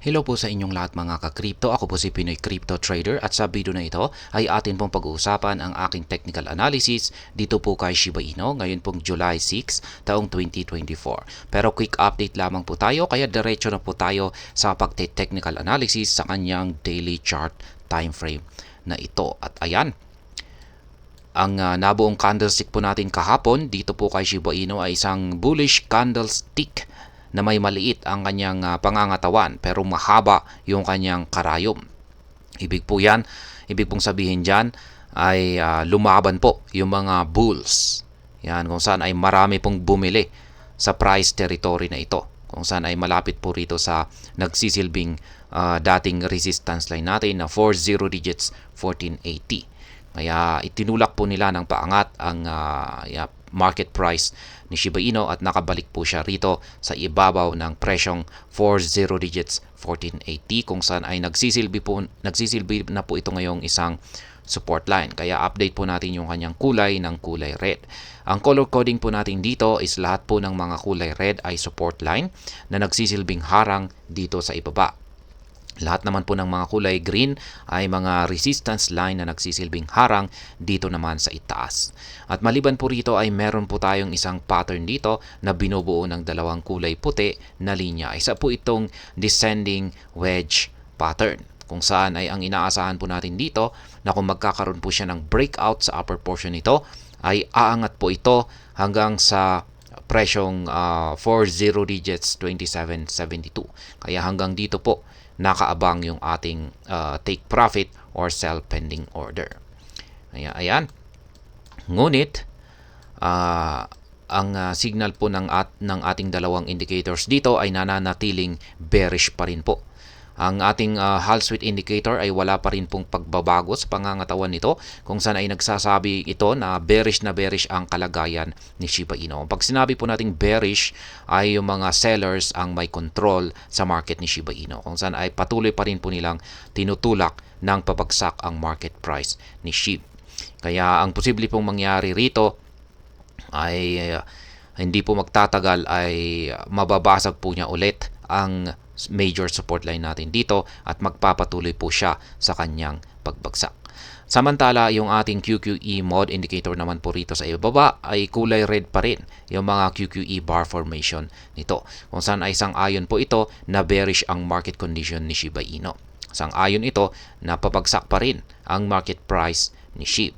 Hello po sa inyong lahat mga ka-crypto. Ako po si Pinoy Crypto Trader at sa video na ito ay atin pong pag-uusapan ang aking technical analysis dito po kay Shiba Inu ngayon pong July 6 taong 2024. Pero quick update lamang po tayo kaya diretso na po tayo sa pag-technical analysis sa kanyang daily chart time frame na ito. At ayan, ang nabuong candlestick po natin kahapon dito po kay Shiba Inu ay isang bullish candlestick na may maliit ang kanyang pangangatawan pero mahaba yung kanyang karayom. Ibig pong sabihin dyan ay lumaban po yung mga bulls. Yan, kung saan ay marami pong bumili sa price territory na ito. Kung saan ay malapit po rito sa nagsisilbing dating resistance line natin na 40 digits 1480. Kaya itinulak po nila ng paangat ang market price ni Shiba Inu at nakabalik po siya rito sa ibabaw ng presyong 40 digits 1480 kung saan ay nagsisilbi na po ito ngayong isang support line. Kaya update po natin yung kanyang kulay ng kulay red. Ang color coding po natin dito is lahat po ng mga kulay red ay support line na nagsisilbing harang dito sa ibaba. Lahat naman po ng mga kulay green ay mga resistance line na nagsisilbing harang dito naman sa itaas. At maliban po rito ay meron po tayong isang pattern dito na binubuo ng dalawang kulay puti na linya. Isa po itong descending wedge pattern kung saan ay ang inaasahan po natin dito na kung magkakaroon po siya ng breakout sa upper portion nito ay aangat po ito hanggang sa presyong 40 digits 2772. Kaya hanggang dito po nakaabang yung ating take profit or sell pending order. Ayan. Ngunit ang signal po ng ating dalawang indicators dito ay nananatiling bearish pa rin po. Ang ating Hall Sweet indicator ay wala pa rin pong pagbabago sa pangangatawan nito kung saan ay nagsasabi ito na bearish ang kalagayan ni Shiba Inu. Pag sinabi po nating bearish ay yung mga sellers ang may control sa market ni Shiba Inu kung saan ay patuloy pa rin po nilang tinutulak ng pabagsak ang market price ni SHIB. Kaya ang posible pong mangyari rito ay hindi po magtatagal ay mababasag po niya ulit ang major support line natin dito at magpapatuloy po siya sa kanyang pagbagsak. Samantala, yung ating QQE mode indicator naman po rito sa ibaba ay kulay red pa rin yung mga QQE bar formation nito. Kung saan ay sang-ayon po ito na bearish ang market condition ni Shiba Inu. Sang-ayon ito na papagsak pa rin ang market price ni SHIB.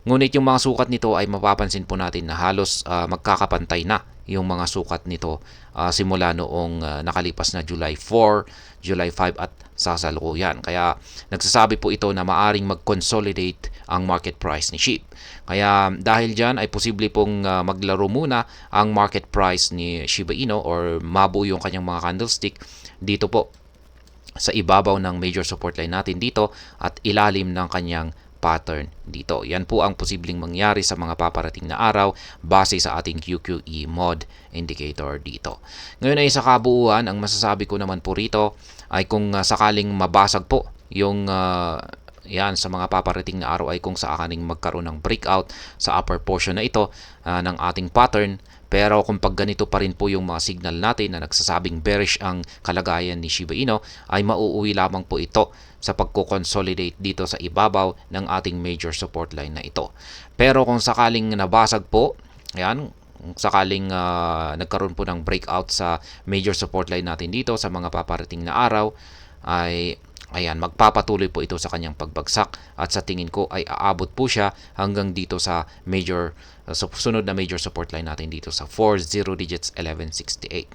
Ngunit yung mga sukat nito ay mapapansin po natin na halos magkakapantay na yung mga sukat nito simula noong nakalipas na July 4, July 5 at sasalukuyan. Kaya nagsasabi po ito na maaring mag-consolidate ang market price ni SHIB. Kaya dahil dyan ay posible pong maglaro muna ang market price ni Shiba Inu or mabuo yung kanyang mga candlestick dito po sa ibabaw ng major support line natin dito at ilalim ng kanyang pattern dito. Yan po ang posibleng mangyari sa mga paparating na araw base sa ating QQE mod indicator dito. Ngayon ay sa kabuuan, ang masasabi ko naman po rito ay kung sakaling mabasag po yung yan sa mga paparating na araw ay kung sakaling magkaroon ng breakout sa upper portion na ito ng ating pattern. Pero kung pag ganito pa rin po yung mga signal natin na nagsasabing bearish ang kalagayan ni Shiba Inu, ay mauuwi lamang po ito sa pagko-consolidate dito sa ibabaw ng ating major support line na ito. Pero kung sakaling nabasag po, ayan, kung sakaling nagkaroon po ng breakout sa major support line natin dito sa mga paparating na araw, ay ayan, magpapatuloy po ito sa kanyang pagbagsak at sa tingin ko ay aabot po siya hanggang dito sa sunod na major support line natin dito sa 40 digits 1168.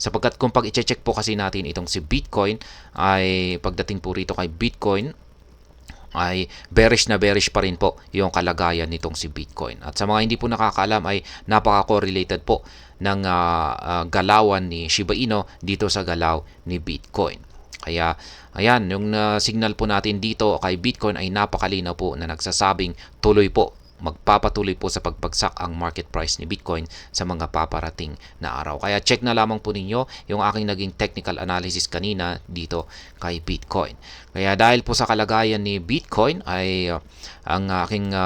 Sapagkat kung pag i-check po kasi natin itong si Bitcoin ay pagdating po rito kay Bitcoin ay bearish pa rin po yung kalagayan nitong si Bitcoin. At sa mga hindi po nakakaalam ay napaka-correlated po ng galawan ni Shiba Inu dito sa galaw ni Bitcoin. Kaya ayan, yung signal po natin dito kay Bitcoin ay napakalinaw po na nagsasabing magpapatuloy po sa pagbagsak ang market price ni Bitcoin sa mga paparating na araw. Kaya check na lamang po ninyo yung aking naging technical analysis kanina dito kay Bitcoin. Kaya dahil po sa kalagayan ni Bitcoin ay ang aking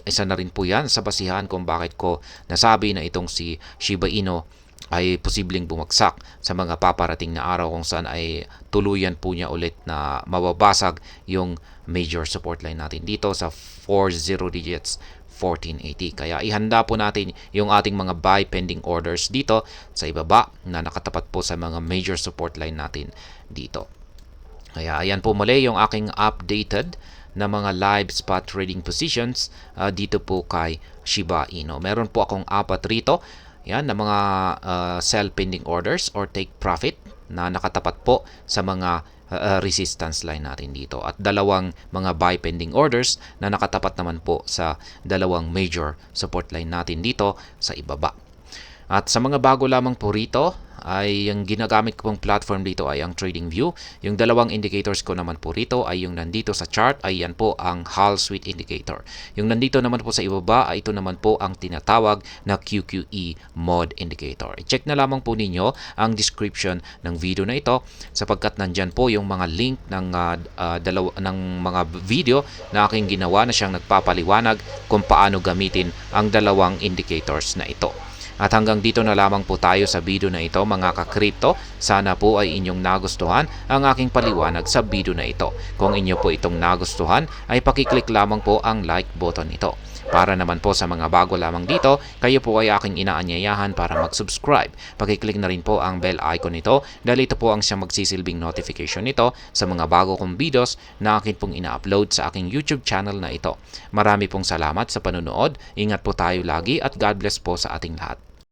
isa na rin po yan sa basihan kung bakit ko nasabi na itong si Shiba Inu ay posibleng bumagsak sa mga paparating na araw kung saan ay tuluyan po niya ulit na mababasag yung major support line natin dito sa 40 digits 1480. Kaya ihanda po natin yung ating mga buy pending orders dito sa ibaba na nakatapat po sa mga major support line natin dito. Kaya ayan po muli yung aking updated na mga live spot trading positions dito po kay Shiba Inu. Meron po akong 4 rito. Yan, na mga sell pending orders or take profit na nakatapat po sa mga resistance line natin dito. At 2 mga buy pending orders na nakatapat naman po sa 2 major support line natin dito sa ibaba. At sa mga bago lamang po rito, ay yung ginagamit ko pong platform dito ay ang TradingView. Yung 2 indicators ko naman po rito ay yung nandito sa chart ay yan po ang Hall Suite Indicator. Yung nandito naman po sa ibaba ay ito naman po ang tinatawag na QQE Mod Indicator. I-check na lamang po ninyo ang description ng video na ito sapagkat nandyan po yung mga link ng, ng mga video na aking ginawa na siyang nagpapaliwanag kung paano gamitin ang 2 indicators na ito. At hanggang dito na lamang po tayo sa video na ito mga ka-crypto. Sana po ay inyong nagustuhan ang aking paliwanag sa video na ito. Kung inyo po itong nagustuhan ay pakiclick lamang po ang like button nito. Para naman po sa mga bago lamang dito, kayo po ay aking inaanyayahan para mag-subscribe. Pakiclick na rin po ang bell icon nito dahil ito po ang siyang magsisilbing notification nito sa mga bago kong videos na akin pong ina-upload sa aking YouTube channel na ito. Marami pong salamat sa panonood. Ingat po tayo lagi at God bless po sa ating lahat.